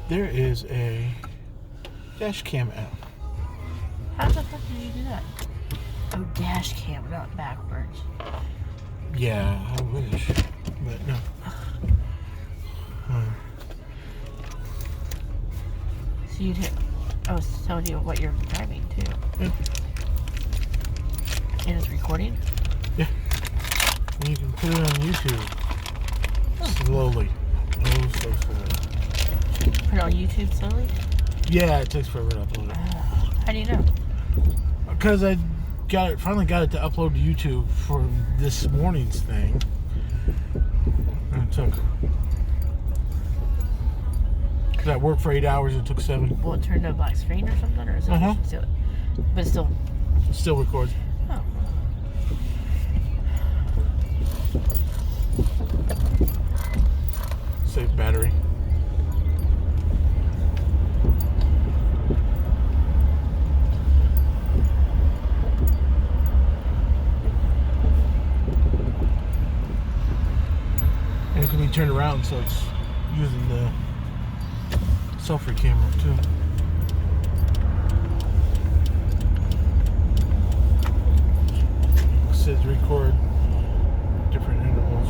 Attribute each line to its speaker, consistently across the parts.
Speaker 1: There is a Dashcam app.
Speaker 2: How the fuck did you do that? Oh, Dashcam, not backwards.
Speaker 1: Yeah, I wish, but no.
Speaker 2: So you'd hit. Oh, it's telling you what you're driving too.
Speaker 1: Yeah.
Speaker 2: And it's recording?
Speaker 1: Yeah. And you can put it on YouTube. Slowly. Oh, so slowly.
Speaker 2: Put it on YouTube slowly?
Speaker 1: Yeah, it takes forever to upload it.
Speaker 2: How do you know?
Speaker 1: Because I finally got it to upload to YouTube for this morning's thing. And it took... Because I worked for 8 hours, it took 7.
Speaker 2: Will it turn to a black screen or something? Or is it still... But it still...
Speaker 1: Still records.
Speaker 2: Oh.
Speaker 1: Save battery. And it can be turned around, so it's using the selfie camera too. It says record different intervals.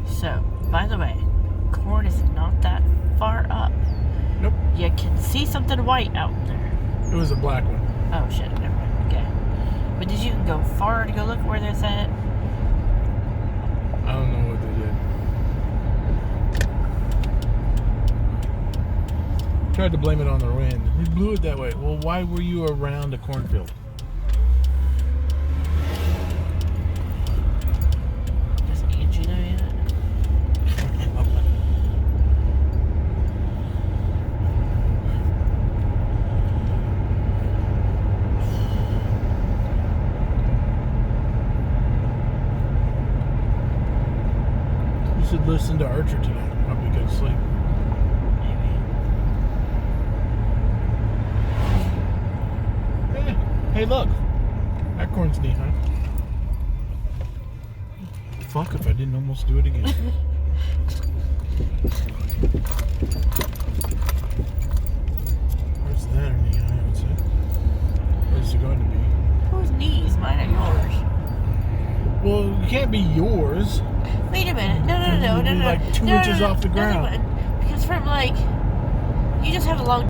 Speaker 2: So, by the way, corn is not that far up.
Speaker 1: Nope.
Speaker 2: You can see something white out there.
Speaker 1: It was a black one.
Speaker 2: Oh shit, never mind. Okay. But did you go far to go look where they're at?
Speaker 1: I don't know what they did. Tried to blame it on the wind. He blew it that way. Well, why were you around a cornfield?
Speaker 2: Does Angie know yet?
Speaker 1: You should listen to Archer tonight. Probably go to sleep. Hey, look. That corn's neat, huh? Fuck if I didn't almost do it again. Where's that knee? I haven't seen. Where's it going to be?
Speaker 2: Whose knees? Mine or yours?
Speaker 1: Well, it can't be yours.
Speaker 2: Wait a minute. No.
Speaker 1: Like 2 inches off the ground.
Speaker 2: Because from like, you just have a long